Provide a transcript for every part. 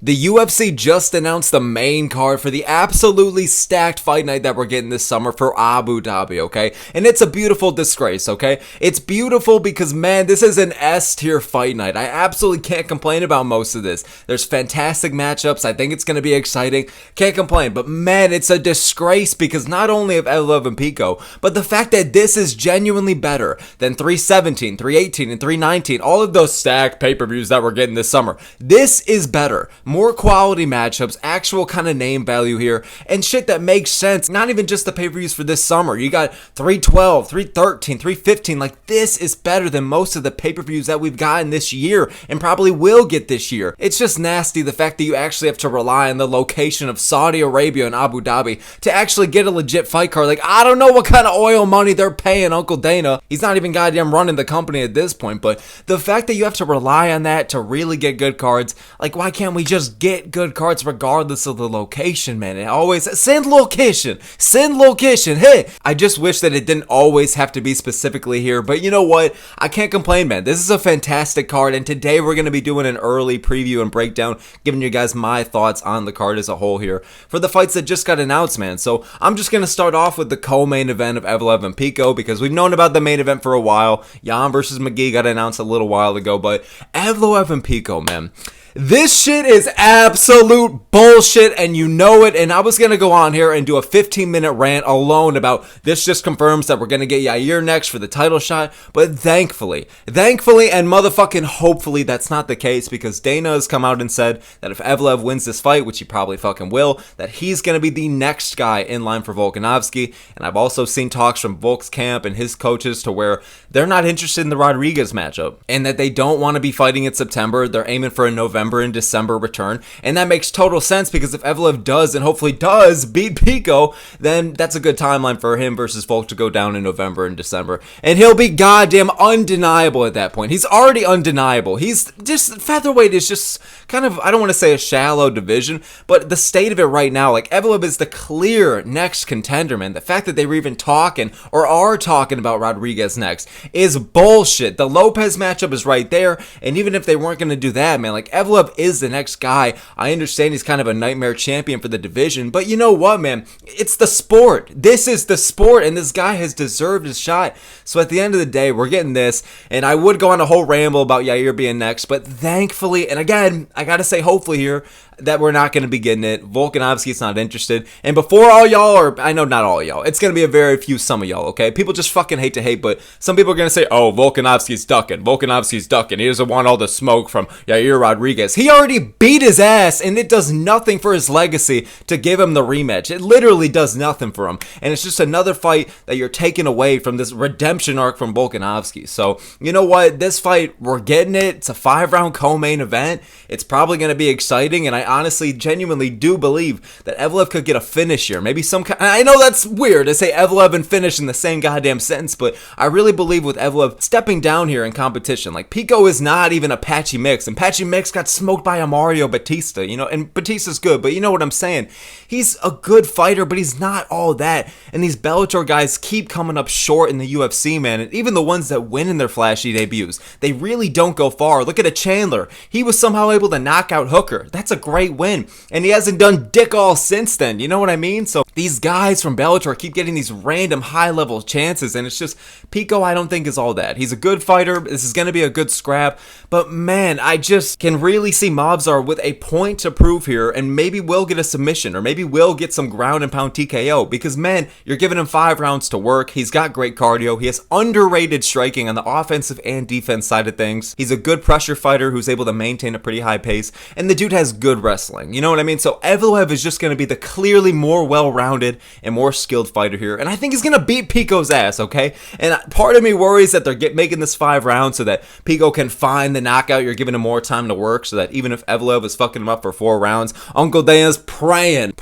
The UFC just announced the main card for the absolutely stacked fight night that we're getting this summer for Abu Dhabi, okay? And it's a beautiful disgrace, okay? It's beautiful because, man, this is an S-tier fight night. I absolutely can't complain about most of this. There's fantastic matchups. I think it's going to be exciting. Can't complain. But, man, it's a disgrace because not only of Evloev and Pico, but the fact that this is genuinely better than 317, 318, and 319, all of those stacked pay-per-views that we're getting this summer. This is better. More quality matchups, actual kind of name value here, and shit that makes sense. Not even just the pay-per-views for this summer. You got 312, 313, 315. Like, this is better than most of the pay-per-views that we've gotten this year and probably will get this year. It's just nasty the fact that you actually have to rely on the location of Saudi Arabia and Abu Dhabi to actually get a legit fight card. Like, I don't know what kind of oil money they're paying Uncle Dana. He's not even goddamn running the company at this point, but the fact that you have to rely on that to really get good cards, like, why can't we just get good cards regardless of the location, man? It always send location, hey. I just wish that it didn't always have to be specifically here, but you know what, I can't complain, man. This is a fantastic card, and today we're going to be doing an early preview and breakdown, giving you guys my thoughts on the card as a whole here for the fights that just got announced, man. So I'm just going to start off with the co-main event of Evloev and Pico because we've known about the main event for a while. Jan versus McGhee got announced a little while ago, but Evloev and Pico, man, this shit is absolute bullshit, and you know it. And I was going to go on here and do a 15-minute rant alone about this just confirms that we're going to get Yair next for the title shot. But thankfully, and motherfucking hopefully that's not the case, because Dana has come out and said that if Evloev wins this fight, which he probably fucking will, that he's going to be the next guy in line for Volkanovski. And I've also seen talks from Volk's camp and his coaches to where they're not interested in the Rodriguez matchup and that they don't want to be fighting in September. They're aiming for a November and December return, and that makes total sense because if Evloev does and hopefully does beat Pico, then that's a good timeline for him versus Volk to go down in November and December, and he'll be goddamn undeniable at that point. He's already undeniable. He's just, featherweight is just kind of, I don't want to say a shallow division, but the state of it right now, like, Evloev is the clear next contender, man. The fact that they were even talking or are talking about Rodriguez next is bullshit. The Lopez matchup is right there, and even if they weren't going to do that, man, like, Evloev is the next guy. I understand he's kind of a nightmare champion for the division, but you know what, man? It's the sport. This is the sport, and this guy has deserved his shot. So at the end of the day, we're getting this, and I would go on a whole ramble about Yair being next, but thankfully, and again, I gotta say hopefully here, that we're not going to be getting it. Volkanovski's not interested. And before all y'all, or I know not all y'all, it's going to be a very few, some of y'all, okay? People just fucking hate to hate, but some people are going to say, oh, Volkanovski's ducking. He doesn't want all the smoke from Yair Rodriguez. He already beat his ass, and it does nothing for his legacy to give him the rematch. It literally does nothing for him. And it's just another fight that you're taking away from this redemption arc from Volkanovski. So, you know what? This fight, we're getting it. It's a 5-round co-main event. It's probably going to be exciting, and I honestly, genuinely do believe that Evloev could get a finish here. Maybe some kind. I know that's weird to say Evloev and finish in the same goddamn sentence, but I really believe with Evloev stepping down here in competition, like, Pico is not even a Patchy Mix, and Patchy Mix got smoked by a Mario Batista, you know, and Batista's good, but you know what I'm saying. He's a good fighter, but he's not all that, and these Bellator guys keep coming up short in the UFC, man, and even the ones that win in their flashy debuts, they really don't go far. Look at a Chandler. He was somehow able to knock out Hooker. That's a great win, and he hasn't done dick all since then, you know what I mean? So these guys from Bellator keep getting these random high-level chances, and it's just, Pico I don't think is all that. He's a good fighter. This is going to be a good scrap, but man, I just can really see Movsar with a point to prove here, and maybe we'll get a submission, or maybe we'll get some ground and pound TKO, because man, you're giving him 5 rounds to work. He's got great cardio. He has underrated striking on the offensive and defense side of things. He's a good pressure fighter who's able to maintain a pretty high pace, and the dude has good wrestling. You know what I mean? So Evloev is just going to be the clearly more well-rounded and more skilled fighter here, and I think he's going to beat Pico's ass, okay? And part of me worries that they're making this 5 rounds so that Pico can find the knockout. You're giving him more time to work, so that even if Evloev is fucking him up for 4 rounds, Uncle Dana's praying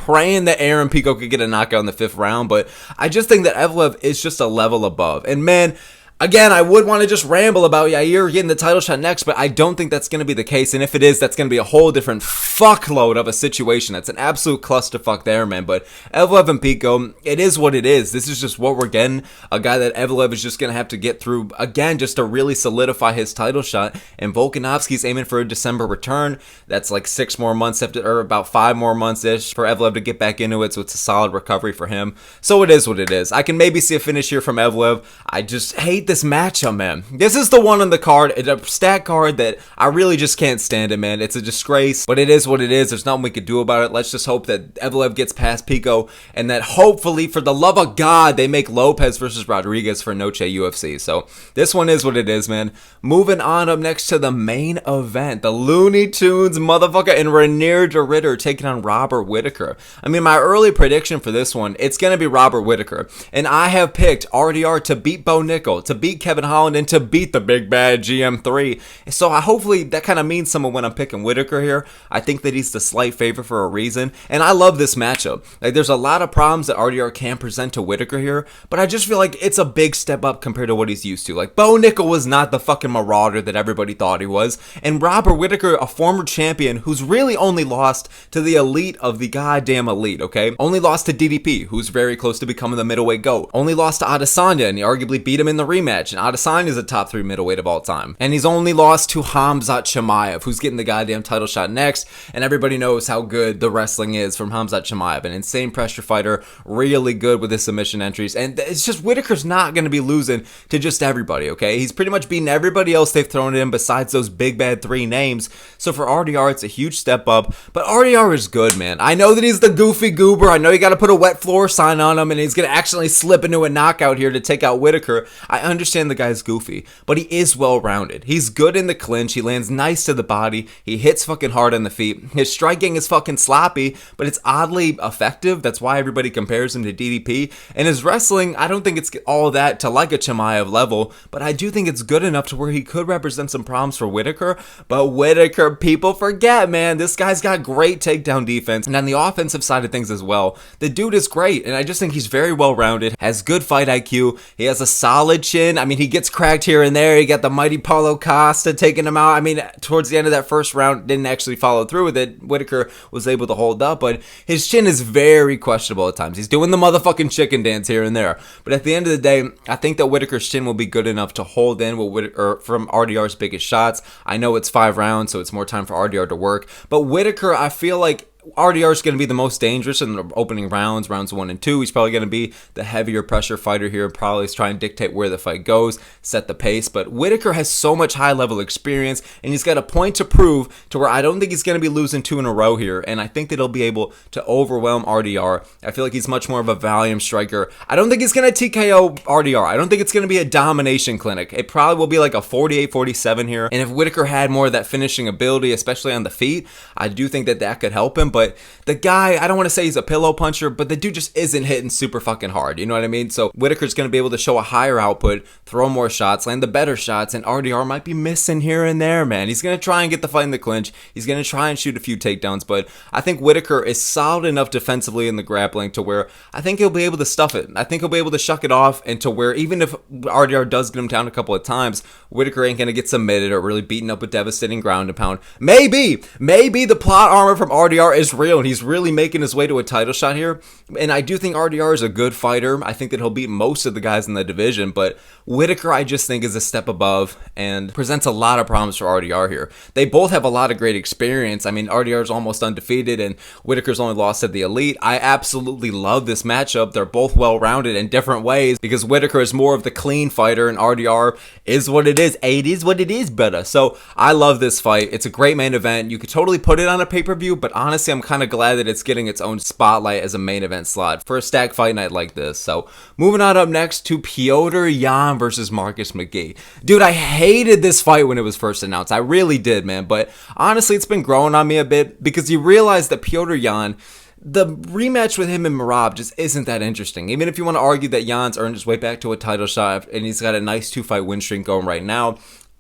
that Aaron Pico could get a knockout in the 5th round, but I just think that Evloev is just a level above, and man, Again, I would want to just ramble about Yair getting the title shot next, but I don't think that's going to be the case. And if it is, that's going to be a whole different fuckload of a situation. That's an absolute clusterfuck there, man. But Evloev and Pico, it is what it is. This is just what we're getting. A guy that Evloev is just going to have to get through, again, just to really solidify his title shot. And Volkanovski's aiming for a December return. That's like 6 more months after, or about 5 more months-ish for Evloev to get back into it. So it's a solid recovery for him. So it is what it is. I can maybe see a finish here from Evloev. I just hate this matchup, man. This is the one on the card. It's a stat card that I really just can't stand it, man. It's a disgrace, but it is what it is. There's nothing we could do about it. Let's just hope that Evloev gets past Pico and that hopefully, for the love of God, they make Lopez versus Rodriguez for Noche UFC. So this one is what it is, man. Moving on up next to the main event, the Looney Tunes motherfucker and Rainier de Ritter taking on Robert Whittaker. I mean, my early prediction for this one, it's going to be Robert Whittaker. And I have picked RDR to beat Bo Nickel, to beat Kevin Holland, and to beat the big bad GM3. So hopefully that kind of means something when I'm picking Whittaker here. I think that he's the slight favorite for a reason. And I love this matchup. Like, there's a lot of problems that RDR can present to Whittaker here, but I just feel like it's a big step up compared to what he's used to. Like, Bo Nickel was not the fucking marauder that everybody thought he was. And Robert Whittaker, a former champion who's really only lost to the elite of the goddamn elite, okay? Only lost to DDP, who's very close to becoming the middleweight GOAT. Only lost to Adesanya, and he arguably beat him in the rematch. And Adesanya is a top 3 middleweight of all time. And he's only lost to Khamzat Chimaev, who's getting the goddamn title shot next. And everybody knows how good the wrestling is from Khamzat Chimaev. An insane pressure fighter, really good with his submission entries. And it's just Whittaker's not going to be losing to just everybody, okay? He's pretty much beaten everybody else they've thrown in besides those big bad 3 names. So for RDR, it's a huge step up. But RDR is good, man. I know that he's the goofy goober. I know you got to put a wet floor sign on him and he's going to actually slip into a knockout here to take out Whittaker. I understand the guy's goofy, but he is well-rounded. He's good in the clinch. He lands nice to the body. He hits fucking hard on the feet. His striking is fucking sloppy, but it's oddly effective. That's why everybody compares him to DDP. And his wrestling, I don't think it's all that to like a Chimaev level, but I do think it's good enough to where he could represent some problems for Whittaker. But Whittaker, people forget, man, this guy's got great takedown defense. And on the offensive side of things as well, the dude is great. And I just think he's very well-rounded, has good fight IQ. He has a solid chin. I mean, he gets cracked here and there. He got the mighty Paulo Costa taking him out. I mean, towards the end of that first round, didn't actually follow through with it. Whittaker was able to hold up, but his chin is very questionable at times. He's doing the motherfucking chicken dance here and there. But at the end of the day, I think that Whittaker's chin will be good enough to hold in with from RDR's biggest shots. I know it's 5 rounds, so it's more time for RDR to work. But Whittaker, I feel like RDR is going to be the most dangerous in the opening rounds 1 and 2. He's probably going to be the heavier pressure fighter here, probably is trying to dictate where the fight goes, set the pace. But Whittaker has so much high-level experience, and he's got a point to prove to where I don't think he's going to be losing 2 in a row here, and I think that he'll be able to overwhelm RDR. I feel like he's much more of a volume striker. I don't think he's going to TKO RDR. I don't think it's going to be a domination clinic. It probably will be like a 48-47 here, and if Whittaker had more of that finishing ability, especially on the feet, I do think that that could help him. But the guy, I don't want to say he's a pillow puncher, but the dude just isn't hitting super fucking hard. You know what I mean? So Whittaker's going to be able to show a higher output, throw more shots, land the better shots, and RDR might be missing here and there, man. He's going to try and get the fight in the clinch. He's going to try and shoot a few takedowns, but I think Whittaker is solid enough defensively in the grappling to where I think he'll be able to stuff it. I think he'll be able to shuck it off, and to where even if RDR does get him down a couple of times, Whittaker ain't going to get submitted or really beaten up with devastating ground and pound. Maybe the plot armor from RDR is real and he's really making his way to a title shot here. And I do think RDR is a good fighter. I think that he'll beat most of the guys in the division, but Whittaker I just think is a step above and presents a lot of problems for RDR here. They both have a lot of great experience. I mean, RDR is almost undefeated and Whittaker's only lost at the elite. I absolutely love this matchup. They're both well-rounded in different ways because Whittaker is more of the clean fighter and RDR is what it is. It is what it is, brother. So I love this fight. It's a great main event. You could totally put it on a pay-per-view, but honestly, I'm kind of glad that it's getting its own spotlight as a main event slot for a stacked fight night like this. So moving on up next to Petr Yan versus Marcus McGhee. Dude, I hated this fight when it was first announced. I really did, man. But honestly, it's been growing on me a bit because you realize that Petr Yan, the rematch with him and Merab just isn't that interesting. Even if you want to argue that Jan's earned his way back to a title shot and he's got a nice 2-fight win streak going right now,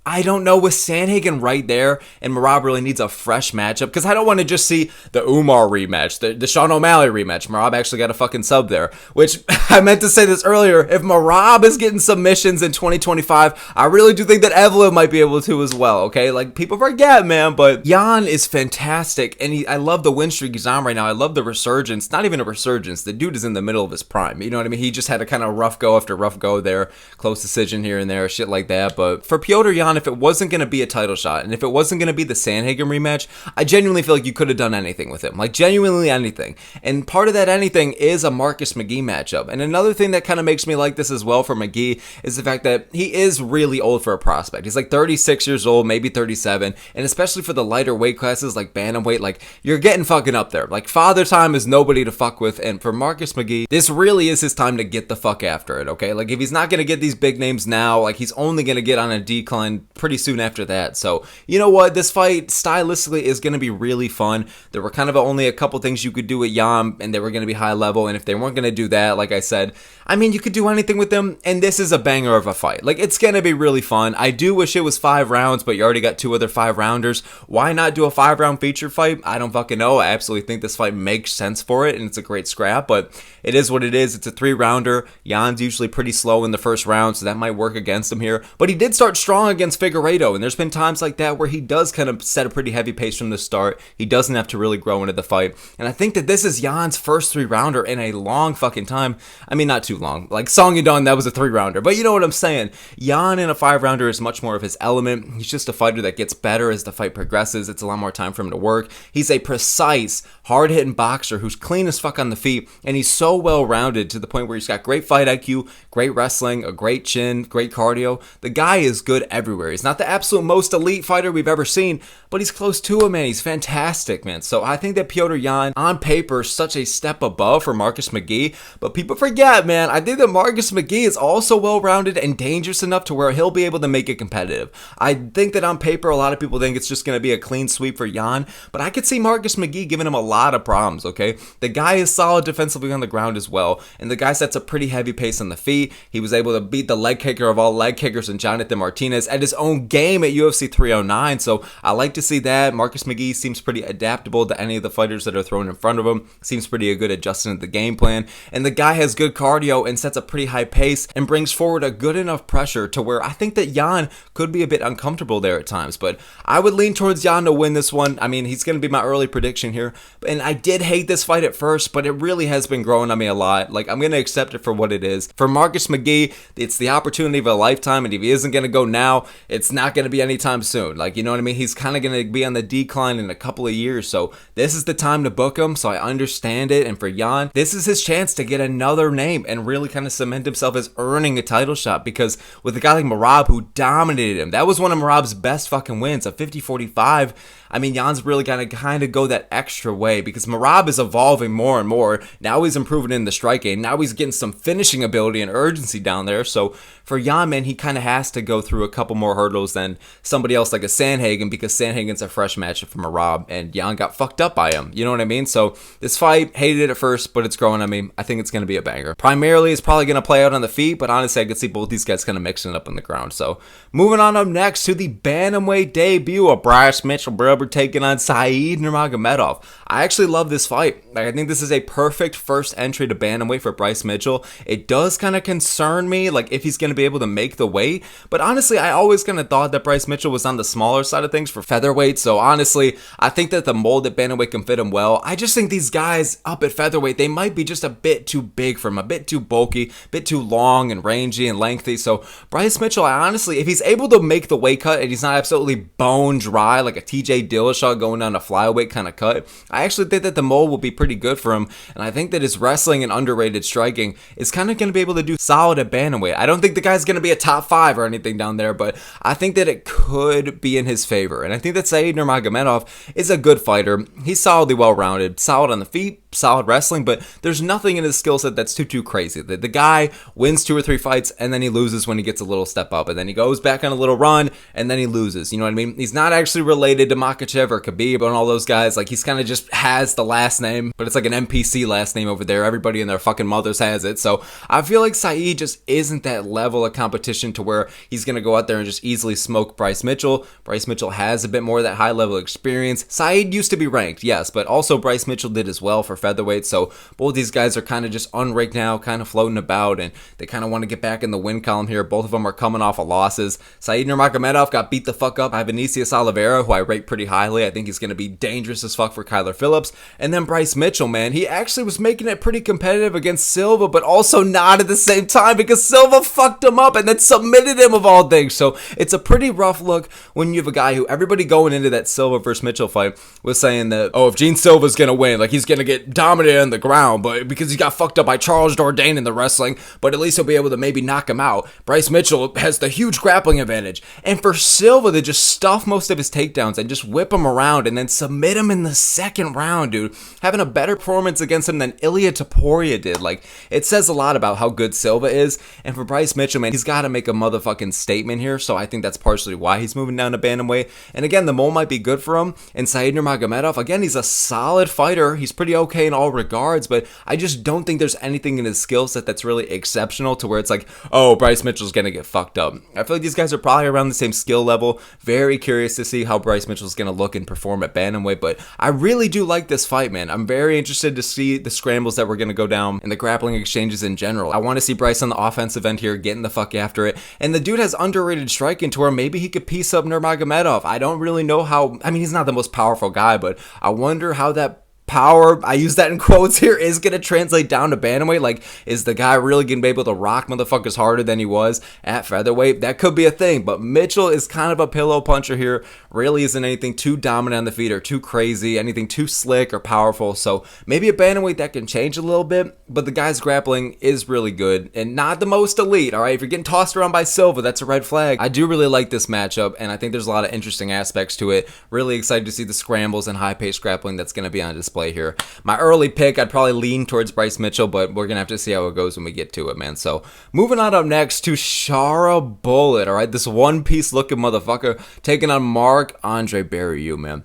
I don't know, with Sandhagen right there, and Merab really needs a fresh matchup, because I don't want to just see the Umar rematch, the Sean O'Malley rematch. Merab actually got a fucking sub there, which I meant to say this earlier. If Merab is getting submissions in 2025, I really do think that Evloev might be able to as well, okay? Like, people forget, man, but Jan is fantastic, and I love the win streak he's on right now. I love the resurgence. Not even a resurgence. The dude is in the middle of his prime. You know what I mean? He just had a kind of rough go after rough go there, close decision here and there, shit like that. But for Piotr Jan, if it wasn't going to be a title shot, and if it wasn't going to be the Sandhagen rematch, I genuinely feel like you could have done anything with him. Like, genuinely anything. And part of that anything is a Marcus McGhee matchup. And another thing that kind of makes me like this as well for McGhee is the fact that he is really old for a prospect. He's like 36 years old, maybe 37. And especially for the lighter weight classes like bantamweight, like, you're getting fucking up there. Like, father time is nobody to fuck with. And for Marcus McGhee, this really is his time to get the fuck after it, okay? Like, if he's not going to get these big names now, like, he's only going to get on a decline pretty soon after that. So, you know what? This fight stylistically is going to be really fun. There were kind of only a couple things you could do with Jan, and they were going to be high level. And if they weren't going to do that, like I said, I mean, you could do anything with them. And this is a banger of a fight. Like, it's going to be really fun. I do wish it was 5 rounds, but you already got 2 other 5-rounders. Why not do a 5-round feature fight? I don't fucking know. I absolutely think this fight makes sense for it, and it's a great scrap, but it is what it is. It's a 3-rounder. Jan's usually pretty slow in the first round, so that might work against him here. But he did start strong against Figueiredo, and there's been times like that where he does kind of set a pretty heavy pace from the start. He doesn't have to really grow into the fight, and I think that this is Jan's first 3-rounder in a long fucking time. I mean, not too long. Like, Song Yadong, that was a 3-rounder, but you know what I'm saying. Jan in a 5-rounder is much more of his element. He's just a fighter that gets better as the fight progresses. It's a lot more time for him to work. He's a precise, hard-hitting boxer who's clean as fuck on the feet, and he's so well-rounded to the point where he's got great fight IQ, great wrestling, a great chin, great cardio. The guy is good everywhere. He's not the absolute most elite fighter we've ever seen, but he's close to him, man. He's fantastic, man. So I think that Piotr Jan, on paper, is such a step above for Marcus McGhee, but people forget, man, I think that Marcus McGhee is also well-rounded and dangerous enough to where he'll be able to make it competitive. I think that on paper, a lot of people think it's just going to be a clean sweep for Jan, but I could see Marcus McGhee giving him a lot of problems, okay? The guy is solid defensively on the ground as well, and the guy sets a pretty heavy pace on the feet. He was able to beat the leg kicker of all leg kickers and Jonathan Martinez at his own game at UFC 309, so I like to see that. Marcus McGhee seems pretty adaptable to any of the fighters that are thrown in front of him. Seems pretty good adjusting to the game plan, and the guy has good cardio and sets a pretty high pace and brings forward a good enough pressure to where I think that Jan could be a bit uncomfortable there at times, but I would lean towards Jan to win this one. I mean, he's going to be my early prediction here, and I did hate this fight at first, but it really has been growing on me a lot. Like, I'm going to accept it for what it is. For Marcus McGhee, it's the opportunity of a lifetime, and if he isn't going to go now, it's not going to be anytime soon. Like, you know what I mean? He's kind of going to be on the decline in a couple of years, so this is the time to book him, so I understand it. And for Jan, this is his chance to get another name and really kind of cement himself as earning a title shot, because with a guy like Merab who dominated him, that was one of Merab's best fucking wins, a 50-45. I mean, Jan's really got to kind of go that extra way, because Merab is evolving more and more. Now he's improving in the striking. Now he's getting some finishing ability and urgency down there. So for Jan, man, he kind of has to go through a couple more hurdles than somebody else like a Sandhagen, because Sandhagen's a fresh matchup for Merab, and Jan got fucked up by him. You know what I mean? So this fight, hated it at first, but it's growing on me. I think it's going to be a banger. Primarily, it's probably going to play out on the feet, but honestly, I could see both these guys kind of mixing it up on the ground. So moving on up next to the bantamweight debut of Bryce Mitchell, taking on Saeed Nurmagomedov. I actually love this fight. Like, I think this is a perfect first entry to bantamweight for Bryce Mitchell. It does kind of concern me, like, if he's going to be able to make the weight, but honestly, I always kind of thought that Bryce Mitchell was on the smaller side of things for featherweight, so honestly, I think that the mold at bantamweight can fit him well. I just think these guys up at featherweight, they might be just a bit too big for him, a bit too bulky, a bit too long and rangy and lengthy, so Bryce Mitchell, I honestly, if he's able to make the weight cut and he's not absolutely bone dry like a TJ Dillashaw going down a flyweight kind of cut, I actually think that the mold will be pretty good for him, and I think that his wrestling and underrated striking is kind of going to be able to do solid at bantamweight. I don't think the guy's going to be a top 5 or anything down there, but I think that it could be in his favor, and I think that Saeed Nurmagomedov is a good fighter. He's solidly well-rounded, solid on the feet, solid wrestling, but there's nothing in his skill set that's too crazy. The guy wins 2 or 3 fights, and then he loses when he gets a little step up, and then he goes back on a little run, and then he loses. You know what I mean? He's not actually related to Makhachev or Khabib and all those guys, like he's kind of just has the last name, but it's like an NPC last name over there. Everybody and their fucking mothers has it. So I feel like Saeed just isn't that level of competition to where he's going to go out there and just easily smoke Bryce Mitchell. Bryce Mitchell has a bit more of that high level experience. Saeed used to be ranked, yes, but also Bryce Mitchell did as well for featherweight. So both these guys are kind of just unranked now, kind of floating about, and they kind of want to get back in the win column here. Both of them are coming off of losses. Saeed Nurmagomedov got beat the fuck up by Vinicius Oliveira, who I rate pretty highly. I think he's going to be dangerous as fuck for Kyler Phillips. And then Bryce Mitchell, man, he actually was making it pretty competitive against Silva, but also not at the same time because Silva fucked him up and then submitted him of all things. So it's a pretty rough look when you have a guy who everybody going into that Silva versus Mitchell fight was saying that, oh, if Gene Silva's going to win, like he's going to get dominated on the ground, but because he got fucked up by Charles Jourdain in the wrestling, but at least he'll be able to maybe knock him out. Bryce Mitchell has the huge grappling advantage. And for Silva to just stuff most of his takedowns and just whip him around and then submit him in the second round, dude, having a better performance against him than Ilia Topuria did. Like, it says a lot about how good Silva is. And for Bryce Mitchell, man, he's got to make a motherfucking statement here. So I think that's partially why he's moving down to bantamweight. And again, the mole might be good for him. And Saeed Nurmagomedov, again, he's a solid fighter. He's pretty okay in all regards, but I just don't think there's anything in his skill set that's really exceptional to where it's like, oh, Bryce Mitchell's gonna get fucked up. I feel like these guys are probably around the same skill level. Very curious to see how Bryce Mitchell's gonna look and perform at bantamweight, but I really do like this fight, man. I'm very interested to see the scrambles that we're gonna go down and the grappling exchanges in general. I want to see Bryce on the offensive end here, getting the fuck after it, and the dude has underrated striking to where maybe he could piece up Nurmagomedov. I don't really know how, I mean, he's not the most powerful guy, but I wonder how that power, I use that in quotes here, is going to translate down to bantamweight. Like, is the guy really going to be able to rock motherfuckers harder than he was at featherweight? That could be a thing, but Mitchell is kind of a pillow puncher here. Really isn't anything too dominant on the feet or too crazy, anything too slick or powerful. So maybe a bantamweight that can change a little bit, but the guy's grappling is really good and not the most elite, all right? If you're getting tossed around by Silva, that's a red flag. I do really like this matchup, and I think there's a lot of interesting aspects to it. Really excited to see the scrambles and high-paced grappling that's going to be on display here. My early pick, I'd probably lean towards Bryce Mitchell, but we're going to have to see how it goes when we get to it, man. So moving on up next to Shara Bullet, all right? This one-piece looking motherfucker taking on Marc-Andre Barriault, man.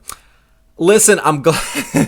Listen, I'm glad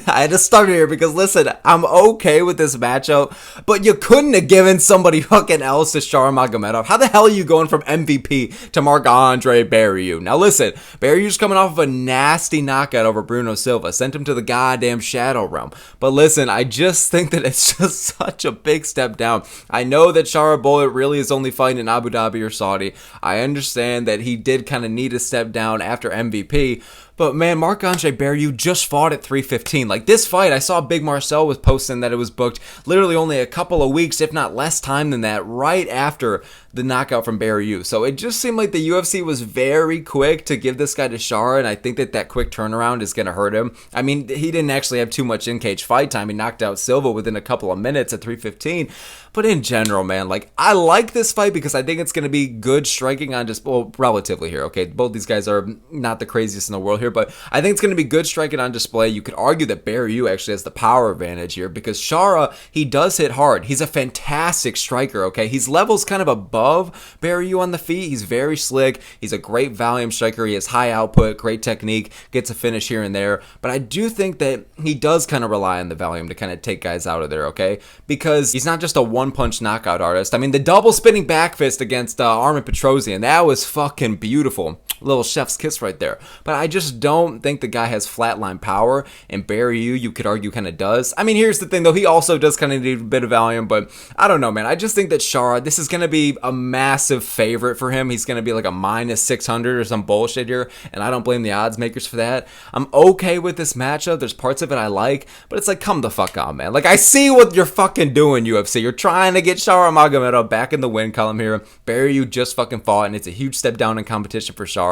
I had to start here because, listen, I'm okay with this matchup, but you couldn't have given somebody fucking else to Shara Magomedov. How the hell are you going from MVP to Marc-Andre Barriault? Now, listen, Barriault's coming off of a nasty knockout over Bruno Silva, sent him to the goddamn Shadow Realm. But listen, I just think that it's just such a big step down. I know that Shara Bullet really is only fighting in Abu Dhabi or Saudi. I understand that he did kind of need a step down after MVP. But man, Marc-Andre Barriault just fought at 315. Like, this fight, I saw Big Marcel was posting that it was booked literally only a couple of weeks, if not less time than that, right after the knockout from Barriault. So it just seemed like the UFC was very quick to give this guy to Shara, and I think that that quick turnaround is going to hurt him. I mean, he didn't actually have too much in-cage fight time. He knocked out Silva within a couple of minutes at 315. But in general, man, like, I like this fight because I think it's going to be good striking on just, well, relatively here, okay? Both these guys are not the craziest in the world here, but I think it's going to be good striking on display. You could argue that Barriault actually has the power advantage here because Shara, he does hit hard. He's a fantastic striker, okay? He's levels kind of above Barriault on the feet. He's very slick. He's a great volume striker. He has high output, great technique, gets a finish here and there. But I do think that he does kind of rely on the volume to kind of take guys out of there, okay? Because he's not just a one-punch knockout artist. I mean, the double spinning back fist against Armin Petrosian, that was fucking beautiful. Little chef's kiss right there. But I just don't think the guy has flatline power, and Barriault, you could argue, kind of does. I mean, here's the thing, though. He also does kind of need a bit of volume, but I don't know, man. I just think that Shara, this is going to be a massive favorite for him. He's going to be like a minus 600 or some bullshit here, and I don't blame the odds makers for that. I'm okay with this matchup. There's parts of it I like, but it's like, come the fuck on, man. Like, I see what you're fucking doing, UFC. You're trying to get Shara Magomedov back in the win column here. Barriault just fucking fought, and it's a huge step down in competition for Shara.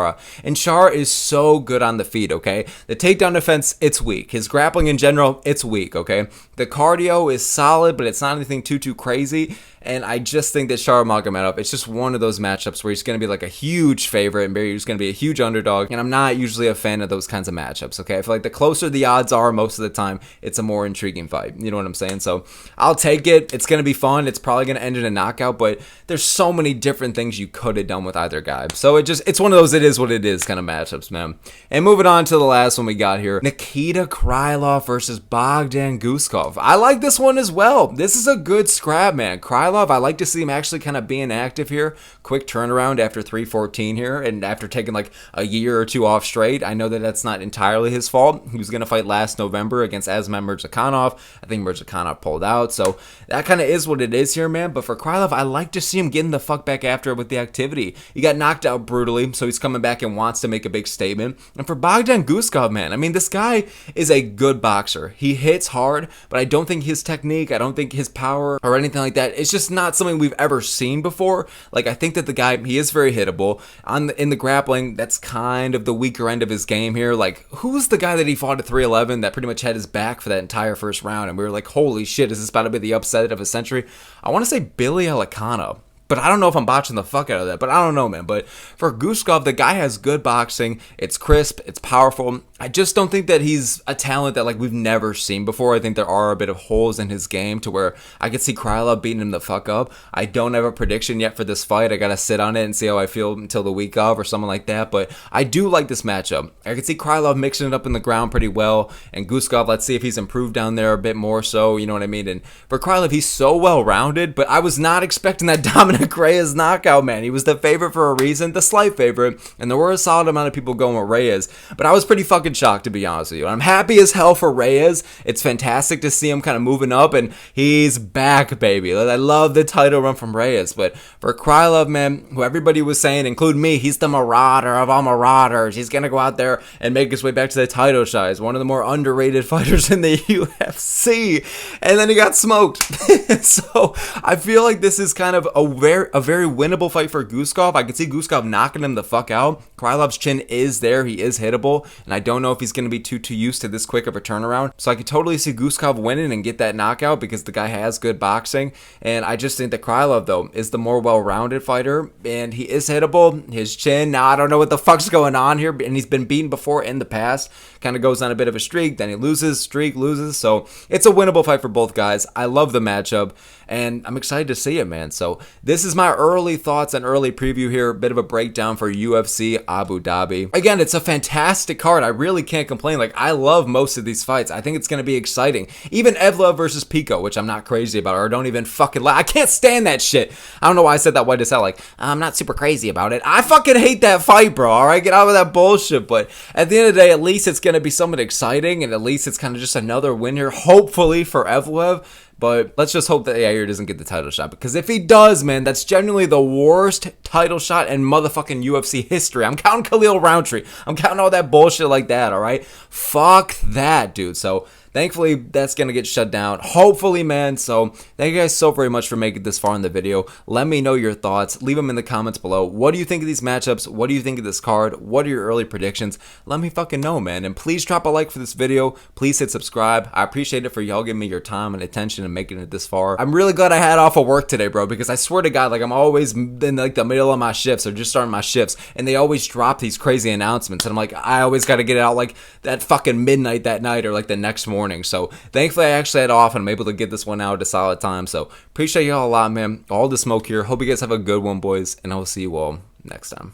And Shara is so good on the feet, okay? The takedown defense, it's weak. His grappling in general, it's weak, okay? The cardio is solid, but it's not anything too crazy. And I just think that Shara Magomedov, it's just one of those matchups where he's going to be like a huge favorite and Barriault's going to be a huge underdog. And I'm not usually a fan of those kinds of matchups, okay? I feel like the closer the odds are most of the time, it's a more intriguing fight. You know what I'm saying? So I'll take it. It's going to be fun. It's probably going to end in a knockout, but there's so many different things you could have done with either guy. So it's one of those it is what it is kind of matchups, man. And And moving on to the last one we got here, Nikita Krylov versus Bogdan Guskov. I like this one as well. This is a good scrap, man. Krylov, I like to see him actually kind of being active here. Quick turnaround after 314 here, and after taking like a year or two off straight. I know that that's not entirely his fault. He was going to fight last November against Asman Murzakanov. I think Murzakanov pulled out, so that kind of is what it is here, man. But for Krylov, I like to see him getting the fuck back after it with the activity. He got knocked out brutally, so he's coming back and wants to make a big statement. And for Bogdan Guskov, man, I mean, this guy is a good boxer. He hits hard, but I don't think his technique, I don't think his power or anything like that, it's just not something we've ever seen before. Like, I think that the guy, he is very hittable. In the grappling, that's kind of the weaker end of his game here. Like, who's the guy that he fought at 311 that pretty much had his back for that entire first round? And we were like, holy shit, is this about to be the upset of a century? I want to say Billy Alicano. But I don't know if I'm botching the fuck out of that. But I don't know, man. But for Guskov, the guy has good boxing. It's crisp. It's powerful. I just don't think that he's a talent that like we've never seen before. I think there are a bit of holes in his game to where I could see Krylov beating him the fuck up. I don't have a prediction yet for this fight. I got to sit on it and see how I feel until the week of or something like that. But I do like this matchup. I can see Krylov mixing it up in the ground pretty well. And Guskov, let's see if he's improved down there a bit more so. You know what I mean? And for Krylov, he's so well-rounded. But I was not expecting that Dominic Reyes knockout, man. He was the favorite for a reason, the slight favorite, and there were a solid amount of people going with Reyes, but I was pretty fucking shocked, to be honest with you. I'm happy as hell for Reyes. It's fantastic to see him kind of moving up, and he's back, baby. I love the title run from Reyes, but for Krylov, man, who everybody was saying, including me, he's the marauder of all marauders. He's gonna go out there and make his way back to the title shot. He's one of the more underrated fighters in the UFC, and then he got smoked. So I feel like this is kind of a very winnable fight for Guskov. I could see Guskov knocking him the fuck out. Krylov's chin is there. He is hittable, and I don't know if he's going to be too used to this quick of a turnaround. So I could totally see Guskov winning and get that knockout because the guy has good boxing, and I just think that Krylov, though, is the more well-rounded fighter, and he is hittable. His chin, now I don't know what the fuck's going on here, and he's been beaten before in the past. Kind of goes on a bit of a streak, then he loses, streak, loses, so it's a winnable fight for both guys. I love the matchup, and I'm excited to see it, man. So this is my early thoughts and early preview here, a bit of a breakdown for UFC Abu Dhabi. Again, it's a fantastic card. I really can't complain. Like, I love most of these fights. I think it's going to be exciting. Even Evloev versus Pico, which I'm not crazy about, or don't even fucking I can't stand that shit. I don't know why I said that white as hell. Like, I'm not super crazy about it. I fucking hate that fight, bro. All right, get out of that bullshit. But at the end of the day, at least it's going to be somewhat exciting, and at least it's kind of just another win here, hopefully for Evloev. But let's just hope that Yair doesn't get the title shot, because if he does, man, that's genuinely the worst title shot in motherfucking UFC history. I'm counting Khalil Roundtree. I'm counting all that bullshit like that, all right? Fuck that, dude. So thankfully, that's going to get shut down. Hopefully, man. So thank you guys so very much for making this far in the video. Let me know your thoughts. Leave them in the comments below. What do you think of these matchups? What do you think of this card? What are your early predictions? Let me fucking know, man. And please drop a like for this video. Please hit subscribe. I appreciate it for y'all giving me your time and attention and making it this far. I'm really glad I had off of work today, bro, because I swear to God, like, I'm always in like the middle of my shifts or just starting my shifts, and they always drop these crazy announcements, and I'm like, I always got to get it out like that fucking midnight that night or like the next morning. So thankfully I actually had off and I'm able to get this one out at a solid time. So appreciate y'all a lot, man. All the smoke here. Hope you guys have a good one, boys, and I will see you all next time.